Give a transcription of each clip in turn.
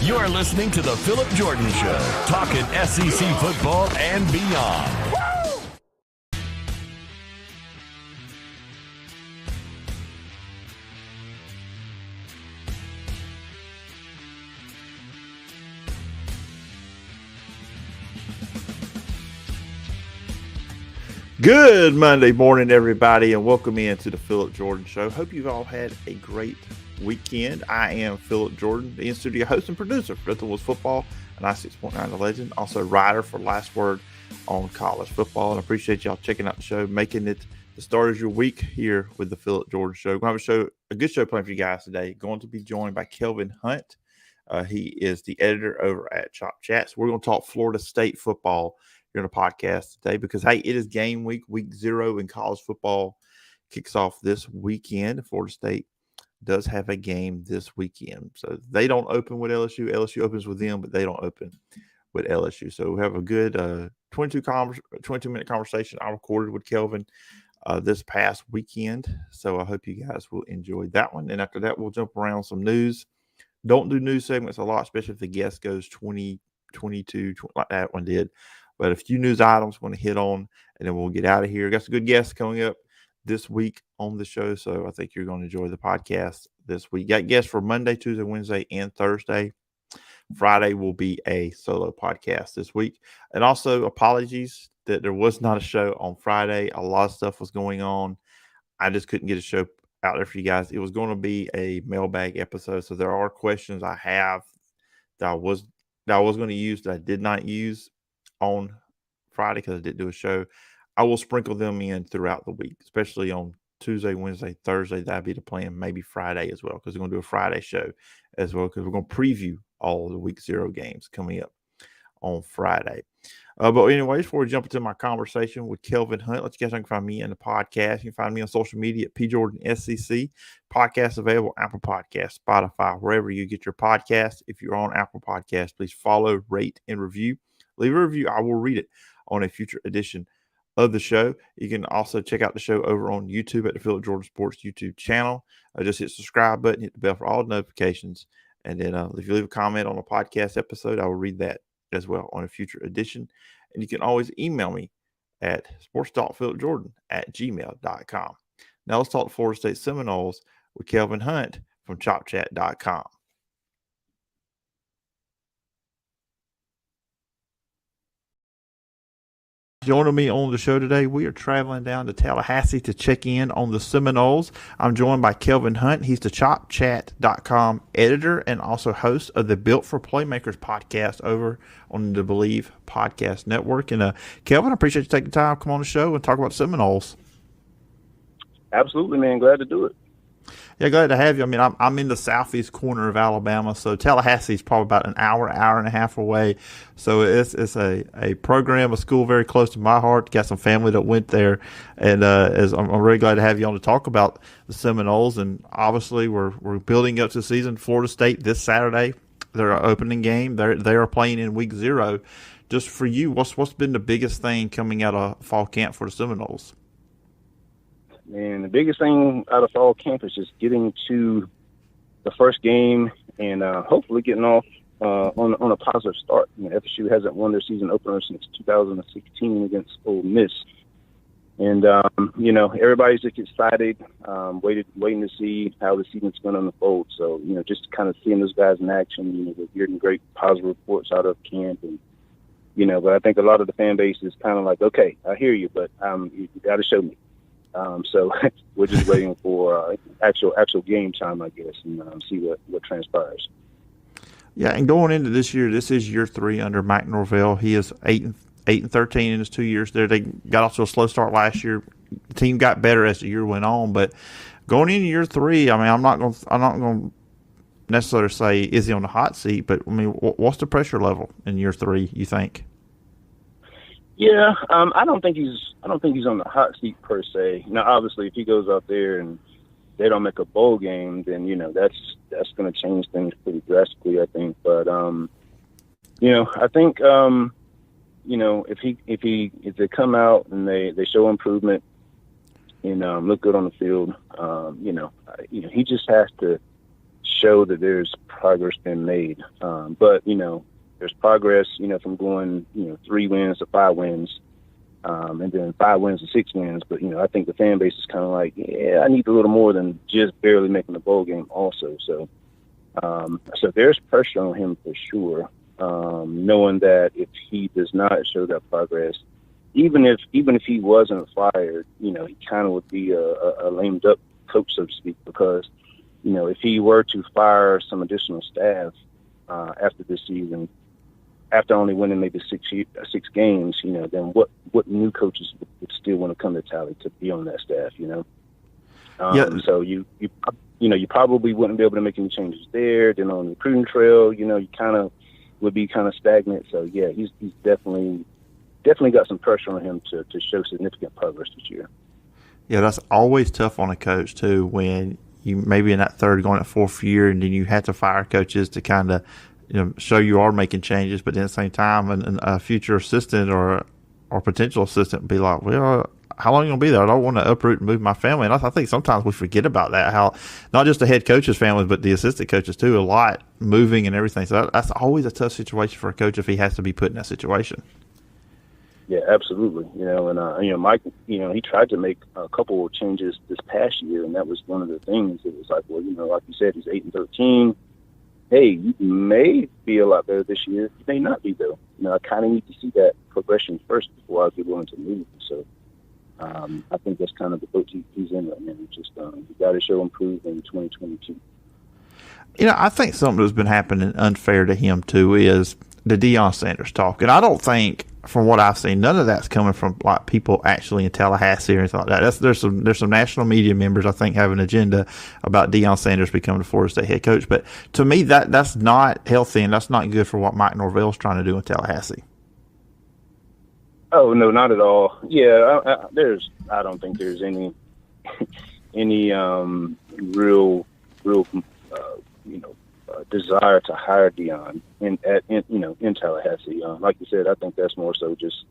You're listening to the Phillip Jordan Show, talking SEC football and beyond. Good Monday morning, everybody, and welcome in to the Phillip Jordan Show. Hope you've all had a great weekend. I am Phillip Jordan, the in-studio host and producer for Nothing Was Football and I6.9 The Legend, also writer for Last Word on College Football. And I appreciate y'all checking out the show, making it the start of your week here with the Phillip Jordan Show. We're going to have a good show planned for you guys today. Going to be joined by Kelvin Hunt. He is the editor over at Chop Chats. We're going to talk Florida State football here on the podcast today because, hey, it is game week 0 in college football. Kicks off this weekend. Florida State does have a game this weekend. So they don't open with LSU. LSU opens with them, but they don't open with LSU. So we have a good 22-minute conversation I recorded with Kelvin this past weekend. So I hope you guys will enjoy that one. And after that, we'll jump around some news. Don't do news segments a lot, especially if the guest goes 20, 22, 20, like that one did. But a few news items we're going to hit on, and then we'll get out of here. Got some good guests coming up this week on the show, so I think you're going to enjoy the podcast this week. Got guests for Monday, Tuesday, Wednesday, and Thursday. Friday will be a solo podcast this week. And also, apologies that there was not a show on Friday. A lot of stuff was going on. I just couldn't get a show out there for you guys. It was going to be a mailbag episode, so there are questions I have that I was going to use that I did not use on Friday because I didn't do a show. I will sprinkle them in throughout the week, especially on Tuesday, Wednesday, Thursday. That'd be the plan. Maybe Friday as well, because we're going to do a Friday show as well, because we're going to preview all the week 0 games coming up on Friday. But anyways, before we jump into my conversation with Kelvin Hunt, let you guys know you can find me in the podcast. You can find me on social media at PJordanSEC. Podcast available Apple Podcasts, Spotify, wherever you get your podcasts. If you're on Apple Podcasts, please follow, rate, and review. Leave a review. I will read it on a future edition of the show. You can also check out the show over on YouTube at the Phillip Jordan Sports YouTube channel. Just hit subscribe button, hit the bell for all notifications. And then if you leave a comment on a podcast episode, I will read that as well on a future edition. And you can always email me at sports.phillipjordan@gmail.com. Now let's talk Florida State Seminoles with Kelvin Hunt from chopchat.com. Joining me on the show today, we are traveling down to Tallahassee to check in on the Seminoles. I'm joined by Kelvin Hunt. He's the ChopChat.com editor and also host of the Built for Playmakers podcast over on the Believe Podcast Network. And Kelvin, I appreciate you taking the time to come on the show and talk about Seminoles. Absolutely, man. Glad to do it. Yeah, glad to have you. I mean, I'm in the southeast corner of Alabama, so Tallahassee is probably about an hour and a half away. So it's a program, a school very close to my heart. Got some family that went there, and I'm really glad to have you on to talk about the Seminoles. And obviously, we're building up to the season. Florida State this Saturday, their opening game. They are playing in week 0. Just for you, what's been the biggest thing coming out of fall camp for the Seminoles? And the biggest thing out of fall camp is just getting to the first game and hopefully getting off on a positive start. You know, FSU hasn't won their season opener since 2016 against Ole Miss. And, everybody's just excited, waiting to see how the season's going to unfold. So, just kind of seeing those guys in action, we're getting great positive reports out of camp. And, but I think a lot of the fan base is kind of like, okay, I hear you, but you got to show me. So we're just waiting for actual game time, I guess, and see what transpires. Yeah, and going into this year, this is year 3 under Mike Norvell. He is 8-13 in his 2 years there. They got off to a slow start last year. The team got better as the year went on, but going into year 3, I mean, I'm not going to necessarily say is he on the hot seat, but I mean, what's the pressure level in year 3? You think? Yeah, I don't think he's on the hot seat per se. Now, obviously, if he goes out there and they don't make a bowl game, then that's going to change things pretty drastically, I think. But I think if they come out and they show improvement and look good on the field, he just has to show that there's progress been made. But, there's progress, from going, 3 wins to 5 wins, and then 5 wins to 6 wins. But, I think the fan base is kind of like, yeah, I need a little more than just barely making the bowl game also. So there's pressure on him for sure, knowing that if he does not show that progress, even if he wasn't fired, he kind of would be a lame duck coach, so to speak, because, if he were to fire some additional staff after this season, after only winning maybe 6 games, then what new coaches would still want to come to Tally to be on that staff, So you probably wouldn't be able to make any changes there. Then on the recruiting trail, you kind of would be kind of stagnant. So yeah, he's definitely got some pressure on him to show significant progress this year. Yeah, that's always tough on a coach too, when you maybe in that third, going at 4th year, and then you have to fire coaches to kind of show you are making changes, but then at the same time, a future assistant or potential assistant would be like, well, how long are you going to be there? I don't want to uproot and move my family. And I think sometimes we forget about that, how not just the head coach's families, but the assistant coaches too, a lot moving and everything. So that's always a tough situation for a coach if he has to be put in that situation. Yeah, absolutely. Mike, he tried to make a couple of changes this past year, and that was one of the things. It was like, well, like you said, he's 8-13. Hey, you may be a lot better this year. You may not be, though. I kind of need to see that progression first before I'll be willing to move. So I think that's kind of the boat he's in right now. Just you got to show improve in 2022. I think something that's been happening unfair to him, too, is the Deion Sanders talk. And I don't think, from what I've seen, none of that's coming from like people actually in Tallahassee or anything like that. There's some national media members, I think, have an agenda about Deion Sanders becoming the Florida State head coach. But to me, that's not healthy, and that's not good for what Mike Norvell's trying to do in Tallahassee. Oh no, not at all. Yeah, I don't think there's any real desire to hire Deion in Tallahassee. Like you said, I think that's more so just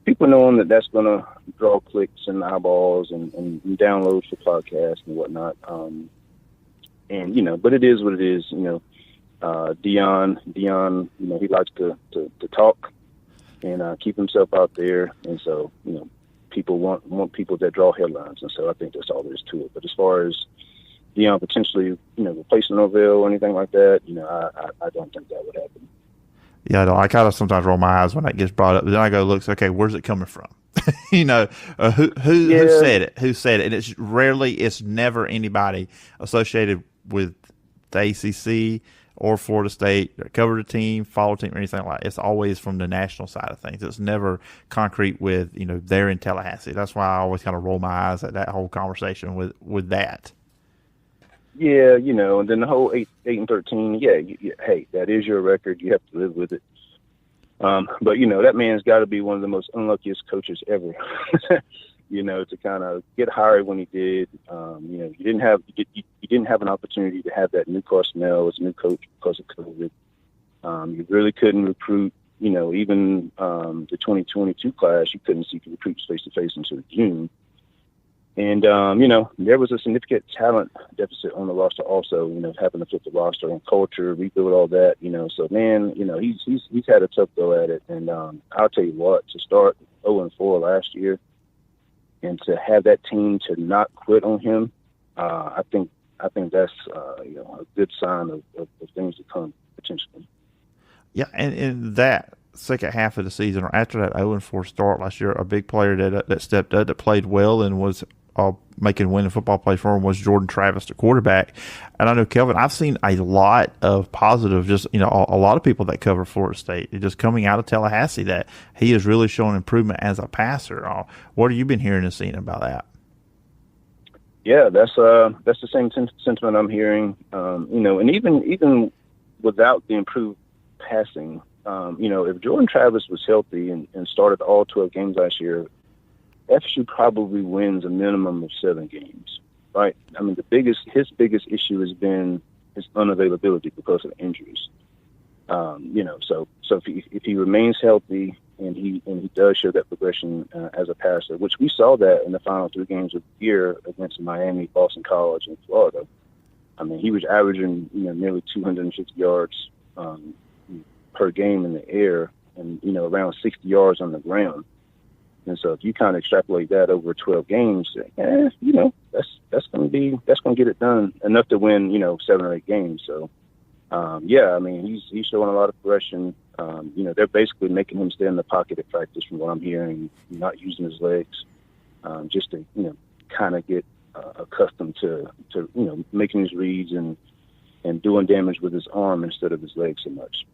people knowing that's going to draw clicks and eyeballs and downloads for podcasts and whatnot. But it is what it is. Deion, he likes to talk and keep himself out there, and so people want people that draw headlines, and so I think that's all there is to it. But as far as Deion potentially, replacing Norvell or anything like that, I don't think that would happen. Yeah, I kind of sometimes roll my eyes when that gets brought up. But then I go, look, okay, where's it coming from? Who said it? Who said it? And it's never anybody associated with the ACC or Florida State that covered a team, followed a team, or anything like that. It's always from the national side of things. It's never concrete with, they're in Tallahassee. That's why I always kind of roll my eyes at that whole conversation with that. Yeah, and then the whole 8-13. Yeah, hey, that is your record. You have to live with it. But that man's got to be one of the most unluckiest coaches ever. To kind of get hired when he did. You didn't have an opportunity to have that new car smell as a new coach because of COVID. You really couldn't recruit. Even the 2022 class, you couldn't see recruits face to face until June. And, there was a significant talent deficit on the roster also, having to flip the roster and culture, rebuild all that, So, man, he's had a tough go at it. And I'll tell you what, to start 0-4 last year and to have that team to not quit on him, I think that's, a good sign of things to come potentially. Yeah, and in that second half of the season, or after that 0-4 start last year, a big player that stepped up, that played well and was making winning football plays for him was Jordan Travis, the quarterback. And I know, Kelvin, I've seen a lot of positive, just, a lot of people that cover Florida State, just coming out of Tallahassee, that he is really showing improvement as a passer. What have you been hearing and seeing about that? Yeah, that's the same sentiment I'm hearing. And even without the improved passing, if Jordan Travis was healthy and started all 12 games last year, FSU probably wins a minimum of 7 games, right? I mean, his biggest issue has been his unavailability because of injuries. So if he remains healthy and he does show that progression as a passer, which we saw that in the final 3 games of the year against Miami, Boston College, and Florida. I mean, he was averaging, nearly 250 yards per game in the air and, around 60 yards on the ground. And so if you kind of extrapolate that over 12 games, that's going to get it done enough to win, 7 or 8 games. So, I mean, he's showing a lot of progression. They're basically making him stay in the pocket at practice from what I'm hearing, not using his legs, just to, kind of get accustomed to making his reads and doing damage with his arm instead of his legs so much.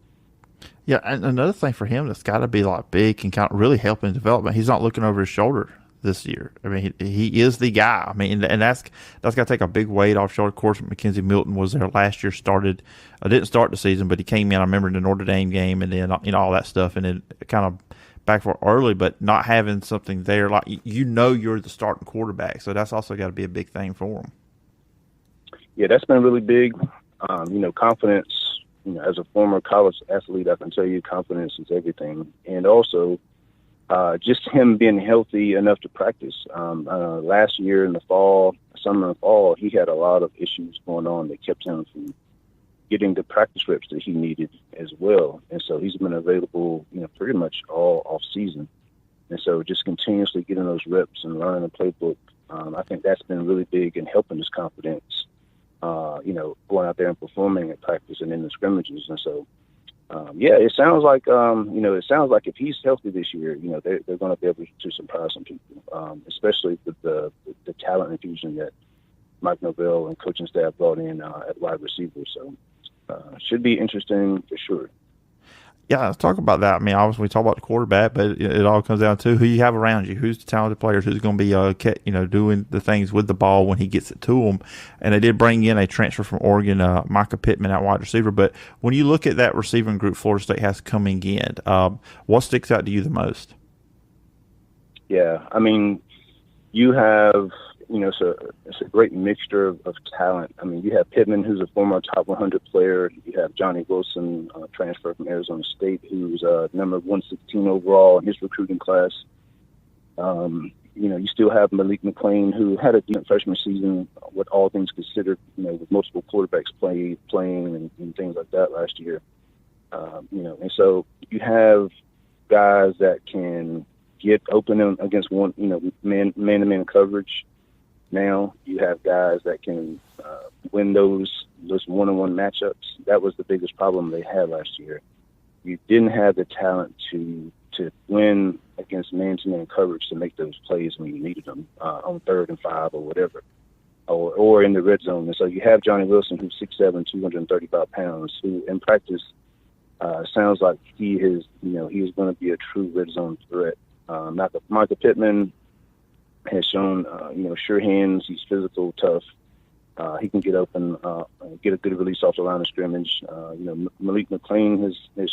Yeah, and another thing for him that's got to be like big and kind of really help in development. He's not looking over his shoulder this year. I mean, he is the guy. I mean, and that's got to take a big weight off shoulder. Of course, Mackenzie Milton was there last year. Didn't start the season, but he came in. I remember in the Notre Dame game, and then all that stuff, and then kind of back for early. But not having something there, like you're the starting quarterback, so that's also got to be a big thing for him. Yeah, that's been really big. Confidence. As a former college athlete, I can tell you confidence is everything. And also, just him being healthy enough to practice. Last year in the summer and fall, he had a lot of issues going on that kept him from getting the practice reps that he needed as well. And so he's been available, pretty much all off season. And so just continuously getting those reps and learning the playbook, I think that's been really big in helping his confidence. Going out there and performing at practice and in the scrimmages. And so, it sounds like, if he's healthy this year, they're going to be able to surprise some people, especially with the talent infusion that Mike Norvell and coaching staff brought in at wide receiver. So, should be interesting for sure. Yeah, let's talk about that. I mean, obviously we talk about the quarterback, but it all comes down to who you have around you, who's the talented players, who's going to be, doing the things with the ball when he gets it to them. And they did bring in a transfer from Oregon, Micah Pittman, at wide receiver. But when you look at that receiving group Florida State has coming in, what sticks out to you the most? Yeah, I mean, you have, it's a great mixture of talent. I mean, you have Pittman, who's a former top 100 player. You have Johnny Wilson, transfer from Arizona State, who's number 116 overall in his recruiting class. You still have Malik McClain, who had a decent freshman season with all things considered, with multiple quarterbacks playing and things like that last year. And so you have guys that can get open against one, man-to-man coverage. Now you have guys that can win those one-on-one matchups. That was the biggest problem they had last year. You didn't have the talent to win against man-to-man coverage to make those plays when you needed them on 3rd and 5 or whatever, or in the red zone. And so you have Johnny Wilson, who's 6'7", 235 pounds, who in practice sounds like he is going to be a true red zone threat. Micah Pittman has shown, sure hands. He's physical, tough. He can get open, get a good release off the line of scrimmage. Malik McClain has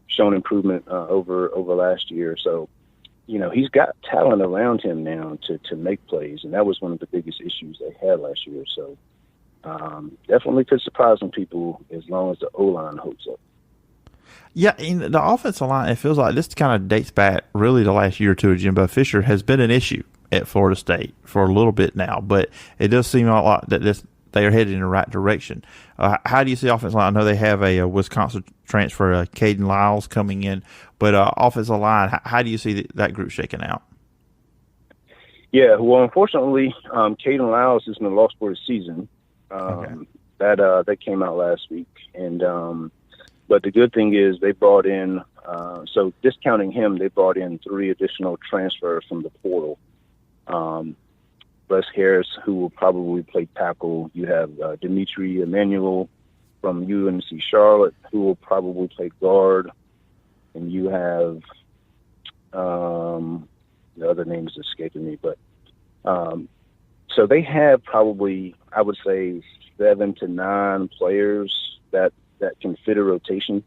shown improvement over last year. So, he's got talent around him now to make plays, and that was one of the biggest issues they had last year. So, definitely could surprise some people as long as the O-line holds up. Yeah, in the offensive line, it feels like this kind of dates back really the last year or two. Jimbo Fisher has been an issue at Florida State for a little bit now, but it does seem like that they are headed in the right direction. How do you see offensive line? I know they have a Wisconsin transfer, Caden Lyles, coming in, but offensive line, how do you see that group shaking out? Yeah, well, unfortunately, Caden Lyles is in the lost for the season. That came out last week, and but the good thing is they brought in, so discounting him, they brought in 3 additional transfers from the portal. Bless Harris, who will probably play tackle. You have Dimitri Emmanuel from UNC Charlotte, who will probably play guard. And you have, the other name is escaping me, but so they have probably, I would say, 7 to 9 players that can fit a rotation,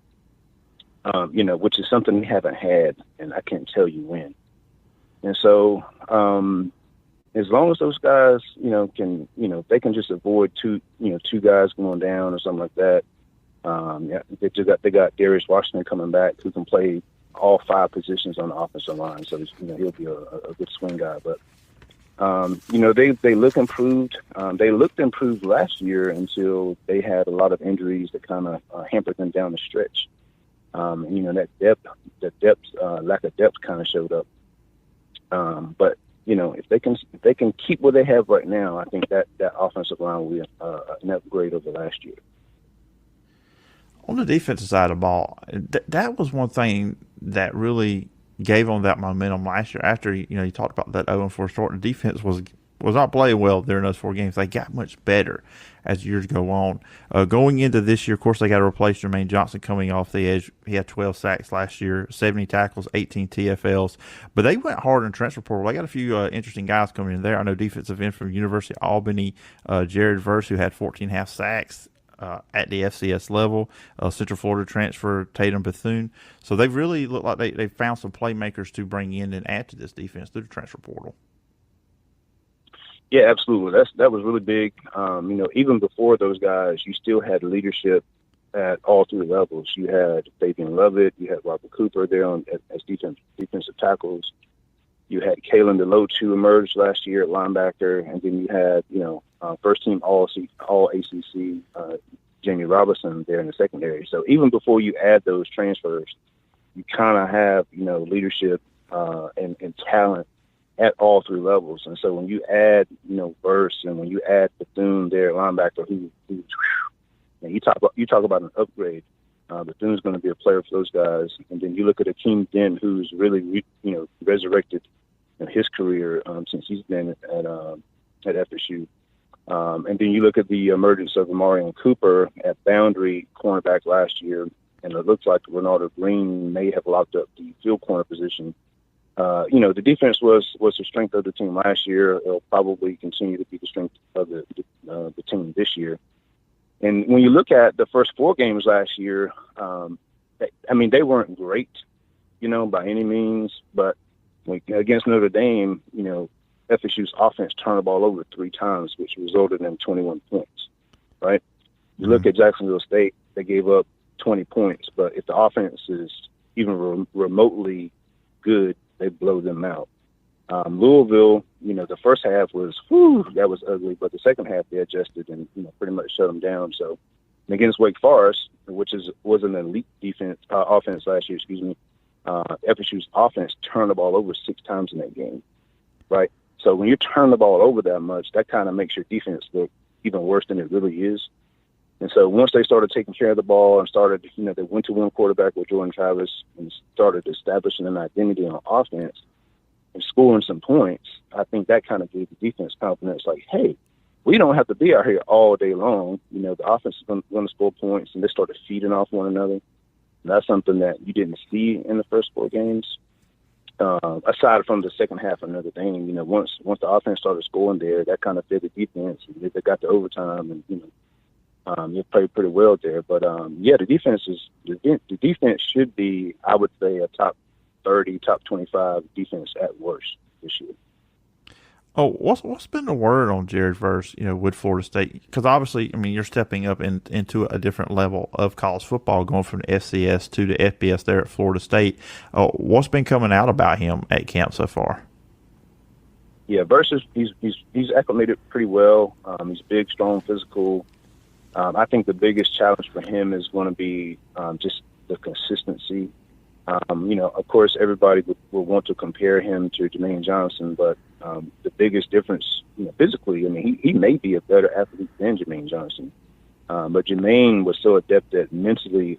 which is something we haven't had, and I can't tell you when. And so as long as those guys, can, they can just avoid two guys going down or something like that. They got Darius Washington coming back, who can play all 5 positions on the offensive line. So, he'll be a good swing guy. But They look improved. They looked improved last year until they had a lot of injuries that kind of hampered them down the stretch. That lack of depth kind of showed up. But if they can keep what they have right now, I think that offensive line will be an upgrade over last year. On the defensive side of the ball, that was one thing that really gave them that momentum last year. After you talked about that 0-4 start, the defense was not playing well during those 4 games. They got much better as years go on. Going into this year, of course, they got to replace Jermaine Johnson coming off the edge. He had 12 sacks last year, 70 tackles, 18 TFLs. But they went hard in transfer portal. They got a few interesting guys coming in there. I know defensive end from University of Albany, Jared Verse, who had 14.5 sacks at the FCS level. Central Florida transfer Tatum Bethune. So they really look like they found some playmakers to bring in and add to this defense through the transfer portal. Yeah, absolutely. That was really big. Even before those guys, you still had leadership at all 3 levels. You had Fabian Lovett, you had Robert Cooper there as defensive tackles. You had Kalen DeLoach, who emerged last year at linebacker, and then you had first team All ACC Jamie Robinson there in the secondary. So even before you add those transfers, you kind of have leadership and talent at all 3 levels. And so when you add, Verse, and when you add Bethune there, linebacker, you talk about an upgrade. Bethune's going to be a player for those guys. And then you look at Akeem Dent, who's really, resurrected his career since he's been at FSU. And then you look at the emergence of Amarian Cooper at boundary cornerback last year, and it looks like Ronaldo Green may have locked up the field corner position. The defense was the strength of the team last year. It'll probably continue to be the strength of the team this year. And when you look at the first 4 games last year, they weren't great, by any means. But against Notre Dame, FSU's offense turned the ball over 3 times, which resulted in 21 points, right? You look at Jacksonville State, they gave up 20 points. But if the offense is even remotely good, they blow them out. Louisville, the first half was, that was ugly, but the second half they adjusted and, pretty much shut them down. So against Wake Forest, which was an elite offense last year, FSU's offense turned the ball over 6 times in that game, right? So when you turn the ball over that much, that kind of makes your defense look even worse than it really is. And so once they started taking care of the ball and started, they went to win quarterback with Jordan Travis and started establishing an identity on offense and scoring some points, I think that kind of gave the defense confidence, like, hey, we don't have to be out here all day long. The offense is going to score points, and they started feeding off one another. And that's something that you didn't see in the first 4 games. Aside from the second half of Notre Dame, once the offense started scoring there, that kind of fed the defense. And they got to overtime, and they played pretty well there. But the defense should be, I would say, a top 30, top 25 defense at worst this year. Oh, what's been the word on Jared Verse, with Florida State? Because obviously, you're stepping up into a different level of college football, going from the FCS to the FBS there at Florida State. What's been coming out about him at camp so far? Yeah, Verse he's acclimated pretty well. He's big, strong, physical. I think the biggest challenge for him is going to be just the consistency. Of course, everybody will want to compare him to Jermaine Johnson, but the biggest difference, physically, he may be a better athlete than Jermaine Johnson. But Jermaine was so adept at mentally,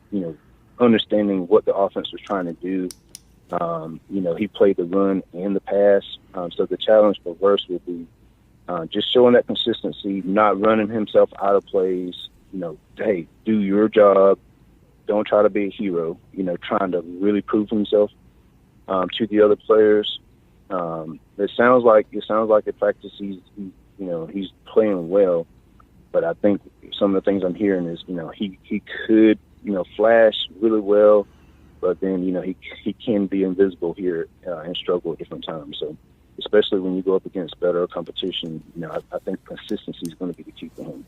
understanding what the offense was trying to do. He played the run and the pass. So the challenge for Verse will be just showing that consistency, not running himself out of plays. Hey, do your job. Don't try to be a hero. Trying to really prove himself to the other players. It sounds like at practice he's playing well, but I think some of the things I'm hearing is he could flash really well, but then he can be invisible here and struggle at different times. So especially when you go up against better competition, I think consistency is going to be the key for him.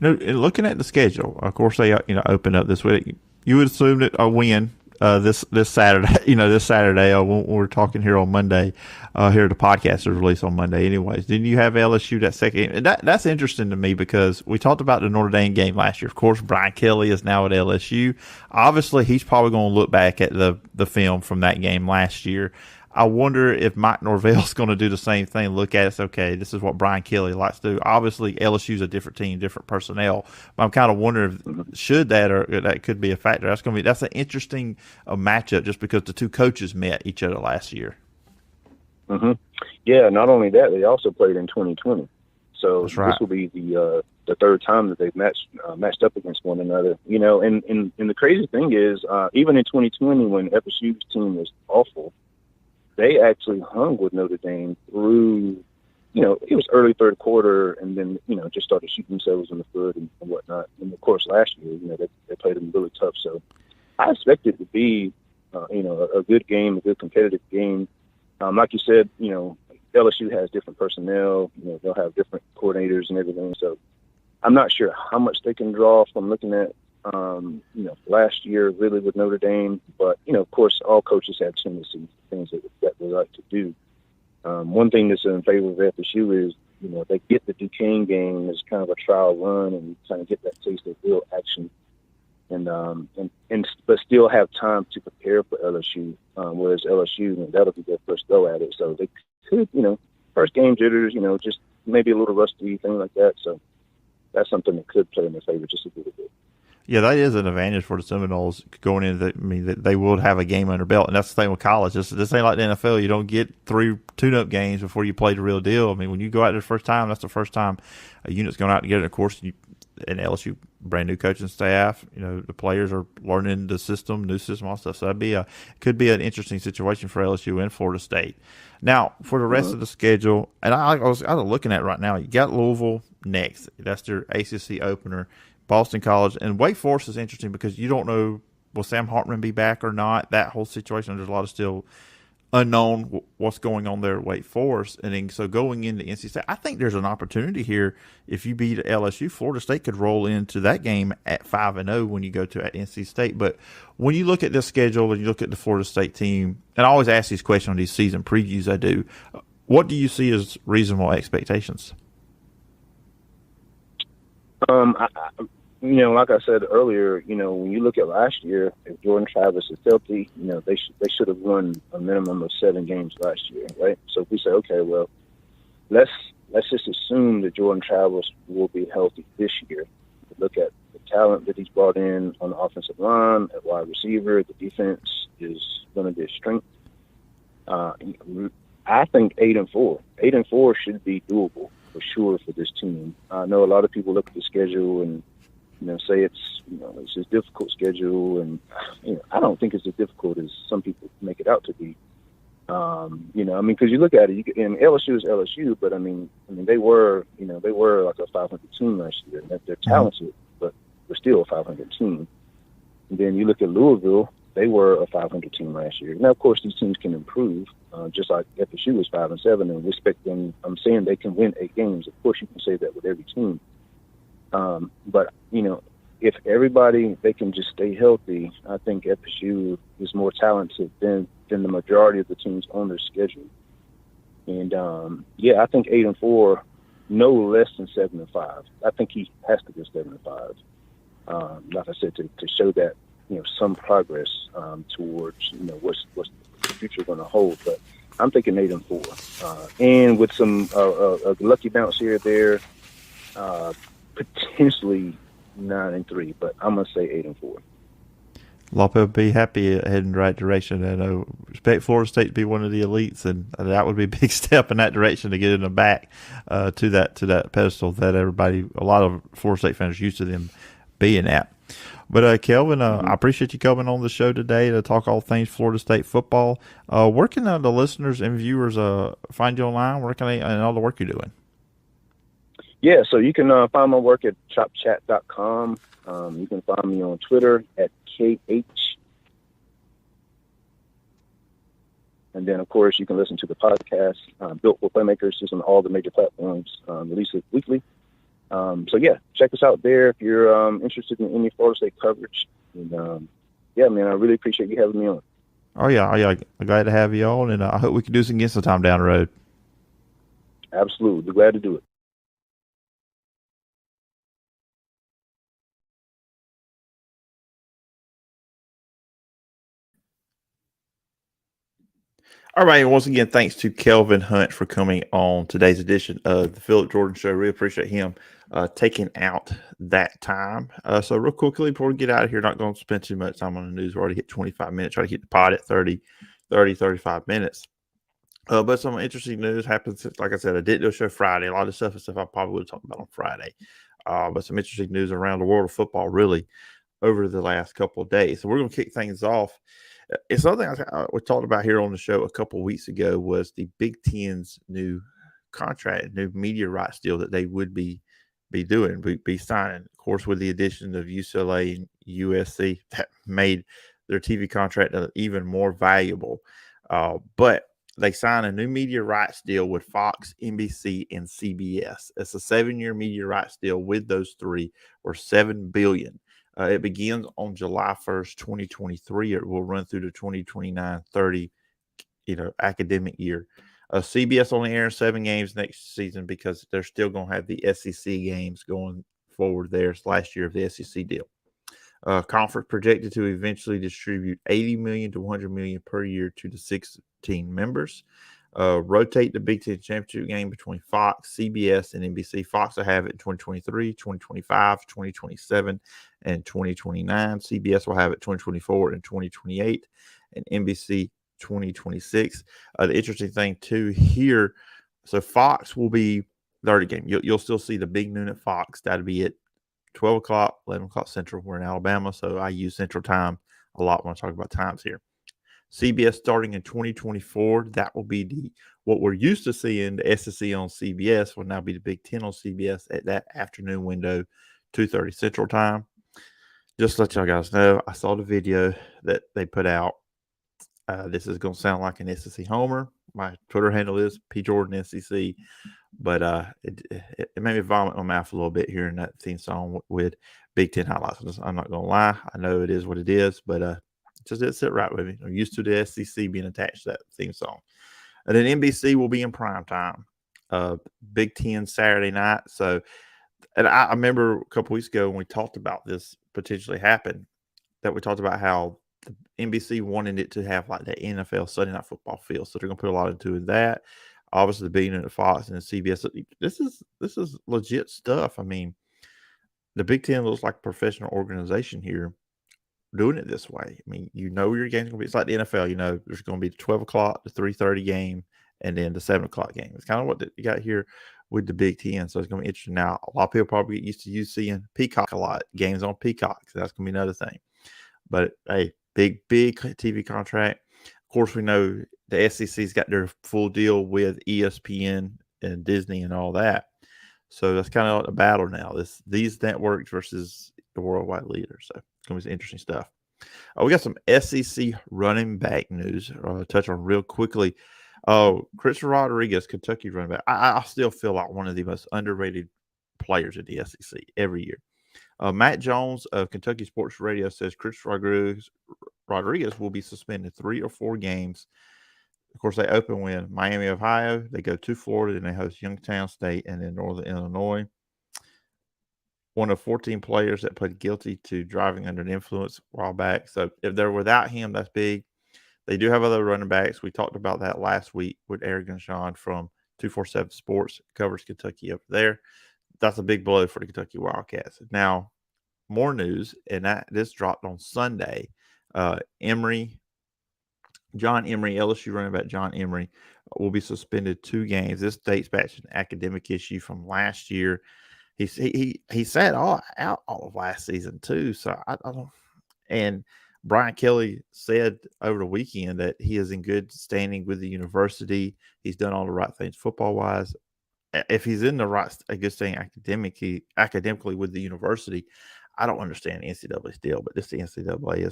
Looking at the schedule, of course they open up this week. You would assume that a win this Saturday. This Saturday when we're talking here on Monday. Here the podcast is released on Monday, anyways. Then you have LSU that second game. And that's interesting to me because we talked about the Notre Dame game last year. Of course, Brian Kelly is now at LSU. Obviously, he's probably going to look back at the film from that game last year. I wonder if Mike Norvell's going to do the same thing. Look at it, okay, this is what Brian Kelly likes to do. Obviously, LSU's a different team, different personnel. But I'm kind of wondering if should that or that could be a factor. That's an interesting matchup just because the two coaches met each other last year. Mm-hmm. Yeah, not only that, they also played in 2020. So That's right. This will be the third time that they've matched up against one another. And the crazy thing is, even in 2020 when FSU's team was awful, they actually hung with Notre Dame through, it was early third quarter and then, just started shooting themselves in the foot and whatnot. And, of course, last year, they played them really tough. So I expect it to be, a good game, a good competitive game. Like you said, LSU has different personnel. They'll have different coordinators and everything. So I'm not sure how much they can draw from looking at, last year really with Notre Dame. But, of course, all coaches have tendencies, things that they like to do. One thing that's in favor of FSU is, they get the Duquesne game as kind of a trial run and kind of get that taste of real action. But still have time to prepare for LSU, whereas LSU, that'll be their first go at it. So they could, first game jitters, just maybe a little rusty, thing like that. So that's something that could play in their favor just a little bit. Yeah, that is an advantage for the Seminoles going into they will have a game under belt, and that's the thing with college. This ain't like the NFL. You don't get 3 tune-up games before you play the real deal. When you go out there the first time, that's the first time a unit's going out together. Of course, and LSU, brand new coaching staff, the players are learning the system, new system, all stuff. So could be an interesting situation for LSU and Florida State. Now, for the rest of the schedule, and I was looking at it right now, you got Louisville next. That's their ACC opener. Boston College, and Wake Forest is interesting because you don't know, will Sam Hartman be back or not? That whole situation, there's a lot of still unknown what's going on there at Wake Forest. And then so going into NC State, I think there's an opportunity here. If you beat LSU, Florida State could roll into that game at 5-0 when you go to at NC State. But when you look at this schedule and you look at the Florida State team, and I always ask these questions on these season previews I do, what do you see as reasonable expectations? Like I said earlier, when you look at last year, if Jordan Travis is healthy, they should have won a minimum of 7 games last year, right? So if we say, okay, well, let's just assume that Jordan Travis will be healthy this year. Look at the talent that he's brought in on the offensive line, at wide receiver, the defense is going to be a strength. I think 8-4. 8-4 should be doable for sure for this team. I know a lot of people look at the schedule and say it's a difficult schedule, and I don't think it's as difficult as some people make it out to be. Because you look at it, and LSU is LSU, but they were like a 500 team last year. They're talented, but they're still a 500 team. And then you look at Louisville, they were a 500 team last year. Now, of course, these teams can improve, just like FSU was 5-7, and we expect them. I'm saying they can win 8 games. Of course, you can say that with every team. But if everybody, they can just stay healthy, I think FSU is more talented than the majority of the teams on their schedule. And I think 8-4, no less than 7-5. I think he has to go 7-5. Like I said, to show that some progress towards what's the future going to hold. But I'm thinking 8-4, and with some a lucky bounce here or there, potentially 9-3. But I'm gonna say 8-4. A lot of people be happy heading in the right direction. I know expect Florida State to be one of the elites, and that would be a big step in that direction to get them back to that pedestal that a lot of Florida State fans are used to them being at. But Kelvin, I appreciate you coming on the show today to talk all things Florida State football. Where can the listeners and viewers find you online? Where can they, and all the work you're doing? Yeah, so you can find my work at chopchat.com. You can find me on Twitter at KH. And then, of course, you can listen to the podcast, Built for Playmakers, just on all the major platforms, release it weekly. Check us out there if you're interested in any Florida State coverage. And, yeah, man, I really appreciate you having me on. Oh yeah. I'm glad to have you on, and I hope we can do this again sometime down the road. Absolutely. Glad to do it. All right. Once again, thanks to Kelvin Hunt for coming on today's edition of the Phillip Jordan Show. Really appreciate him taking out that time. So real quickly, before we get out of here, not going to spend too much time on the news. We're already hit 25 minutes. Try to hit the pod at 35 minutes. But some interesting news happens. Like I said, I didn't do a show Friday. A lot of stuff I probably would have talked about on Friday. But some interesting news around the world of football, really, over the last couple of days. So we're going to kick things off. It's something we talked about here on the show a couple of weeks ago was the Big Ten's new contract, new media rights deal that they would be doing, be signing. Of course, with the addition of UCLA and USC, that made their TV contract even more valuable. But they signed a new media rights deal with Fox, NBC, and CBS. It's a 7-year media rights deal with those three, or $7 billion. It begins on July 1st, 2023. It will run through the 2029-30, academic year. CBS only airs 7 games next season because they're still going to have the SEC games going forward there. It's last year of the SEC deal. Conference projected to eventually distribute $80 million to $100 million per year to the 16 members. Rotate the Big Ten championship game between Fox, CBS, and NBC. Fox will have it in 2023, 2025, 2027, and 2029. CBS will have it 2024 and 2028, and NBC 2026. The interesting thing too here, so Fox will be 30 game. You'll still see the big noon at Fox. That'll be at 12 o'clock, 11 o'clock Central. We're in Alabama, so I use Central Time a lot when I talk about times here. CBS starting in 2024, that will be what we're used to seeing, the SEC on CBS will now be the Big Ten on CBS at that afternoon window, 2:30 Central Time. Just to let y'all guys know, I saw the video that they put out. This is going to sound like an SEC homer. My Twitter handle is PJordanSEC, but it made me vomit my mouth a little bit hearing that theme song with Big Ten highlights. I'm not going to lie. I know it is what it is, but it just didn't sit right with me. I'm used to the SEC being attached to that theme song. And then NBC will be in prime time, Big Ten Saturday night. So, and I remember a couple weeks ago when we talked about this potentially happen, that we talked about how the NBC wanted it to have like the NFL Sunday Night Football feel. So they're going to put a lot into that. Obviously, the being at Fox and the CBS. This is legit stuff. I mean, the Big Ten looks like a professional organization here doing it this way. I mean, your game's going to be. It's like the NFL. There's going to be the 12 o'clock, the 3:30 game, and then the 7 o'clock game. It's kind of what you got here with the Big Ten. So it's going to be interesting. Now, a lot of people probably get used to you seeing Peacock a lot, games on Peacock. So that's going to be another thing. But hey, big TV contract. Of course, we know the SEC's got their full deal with ESPN and Disney and all that. So that's kind of a battle now. These networks versus the worldwide leader. So it's going to be some interesting stuff. We got some SEC running back news. Touch on real quickly. Christopher Rodriguez, Kentucky running back. I still feel like one of the most underrated players in the SEC every year. Matt Jones of Kentucky Sports Radio says Christopher Rodriguez will be suspended 3 or 4 games. Of course, they open with Miami, Ohio. They go to Florida, and they host Youngstown State and then Northern Illinois. One of 14 players that pled guilty to driving under the influence a while back. So if they're without him, that's big. They do have other running backs. We talked about that last week with Eric Gunshon from 247 Sports, covers Kentucky up there. That's a big blow for the Kentucky Wildcats. Now, more news, and this dropped on Sunday. John Emery, LSU running back John Emery, will be suspended 2 games. This dates back to an academic issue from last year. He sat out all of last season too. So I don't. And Brian Kelly said over the weekend that he is in good standing with the university. He's done all the right things football wise. If he's in a good standing academically with the university, I don't understand the NCAA's deal, but this the NCAA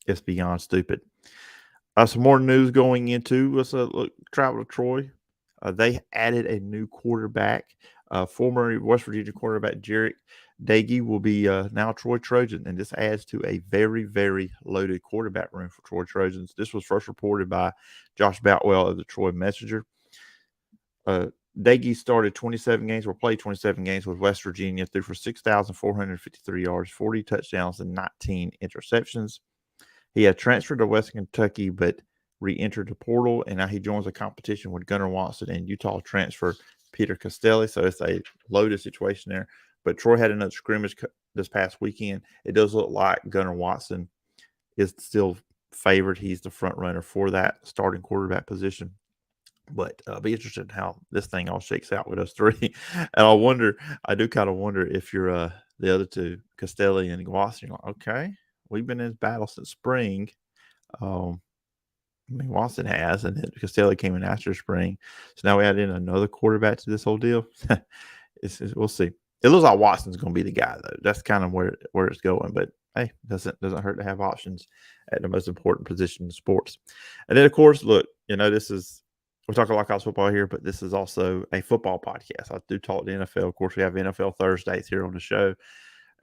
is beyond stupid. Some more news going into. Let's travel to Troy. They added a new quarterback, former West Virginia quarterback Jarek Daggy will be now Troy Trojan, and this adds to a very, very loaded quarterback room for Troy Trojans. This was first reported by Josh Boutwell of the Troy Messenger. Daggy started 27 games or played 27 games with West Virginia, threw for 6,453 yards, 40 touchdowns, and 19 interceptions. He had transferred to Western Kentucky, but re-entered the portal, and now he joins a competition with Gunnar Watson and Utah transfer Peter Costelli. So it's a loaded situation there. But Troy had another scrimmage this past weekend. It does look like Gunnar Watson is still favored. He's the front runner for that starting quarterback position. But I'll be interested in how this thing all shakes out with us three. And I do kind of wonder if you're the other two, Costelli and Watson, you're like, okay, we've been in this battle since spring. I mean, Watson has, and then Costelli came in after spring. So now we add in another quarterback to this whole deal. We'll see. It looks like Watson's going to be the guy, though. That's kind of where it's going. But hey, doesn't hurt to have options at the most important position in sports. And then, of course, look, we're talking a lot of college football here, but this is also a football podcast. I do talk to NFL. Of course, we have NFL Thursdays here on the show.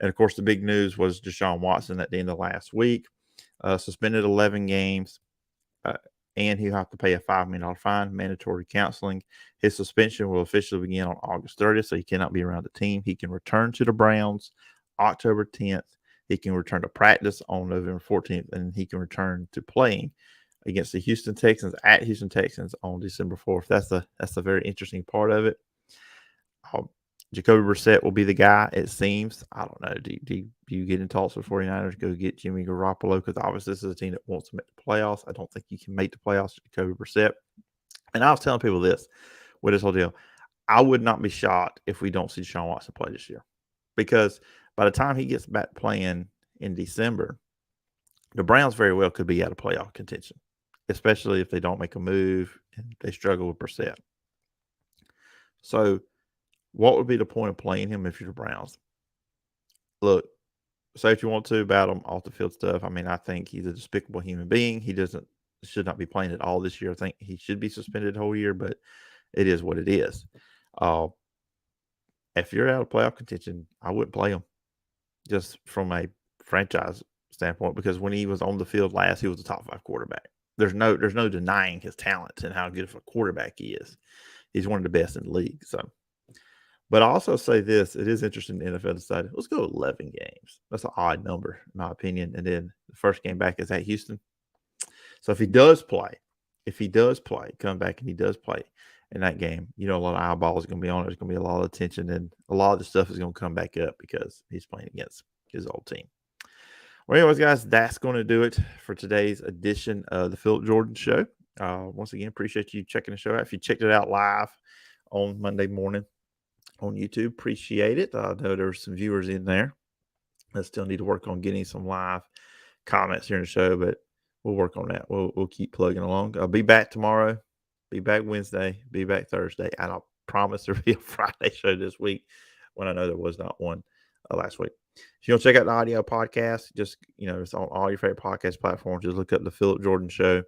And, of course, the big news was Deshaun Watson at the end of last week. Suspended 11 games, and he'll have to pay a $5 million fine, mandatory counseling. His suspension will officially begin on August 30th, so he cannot be around the team. He can return to the Browns October 10th. He can return to practice on November 14th, and he can return to playing against the Houston Texans at Houston Texans on December 4th. That's a very interesting part of it. Jacoby Brissett will be the guy, it seems. I don't know. Do you get in talks with 49ers, go get Jimmy Garoppolo? Because obviously this is a team that wants to make the playoffs. I don't think you can make the playoffs with Jacoby Brissett. And I was telling people this with this whole deal. I would not be shocked if we don't see Deshaun Watson play this year. Because by the time he gets back playing in December, the Browns very well could be out of playoff contention, especially if they don't make a move and they struggle with Brissett. So what would be the point of playing him if you're the Browns? Look, say if you want to about him off the field stuff. I mean, I think he's a despicable human being. He should not be playing at all this year. I think he should be suspended the whole year, but it is what it is. If you're out of playoff contention, I wouldn't play him just from a franchise standpoint, because when he was on the field last, he was a top 5 quarterback. There's no denying his talent and how good of a quarterback he is. He's one of the best in the league. So, but I also say this: it is interesting. The NFL decided let's go 11 games. That's an odd number, in my opinion. And then the first game back is at Houston. So if he does play, come back and he does play in that game, a lot of eyeballs are going to be on it. There's going to be a lot of attention, and a lot of the stuff is going to come back up because he's playing against his old team. Well, anyways, guys, that's going to do it for today's edition of the Phillip Jordan Show. Once again, appreciate you checking the show out. If you checked it out live on Monday morning on YouTube, appreciate it. I know there's some viewers in there. I still need to work on getting some live comments here in the show, but we'll work on that. We'll keep plugging along. I'll be back tomorrow, be back Wednesday, be back Thursday, and I'll promise there'll be a Friday show this week when I know there was not one last week. If you want to check out the audio podcast, just, it's on all your favorite podcast platforms. Just look up the Phillip Jordan Show.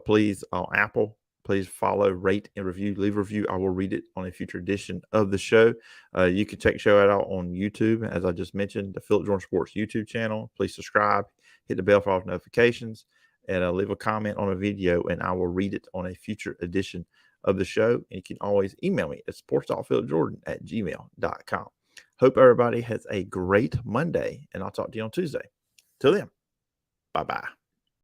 Please, on Apple, please follow, rate, and review. Leave a review. I will read it on a future edition of the show. You can check the show out on YouTube, as I just mentioned, the Phillip Jordan Sports YouTube channel. Please subscribe, hit the bell for all notifications, and leave a comment on a video, and I will read it on a future edition of the show. And you can always email me at sports.phillipjordan@gmail.com. Hope everybody has a great Monday, and I'll talk to you on Tuesday. Till then, bye-bye.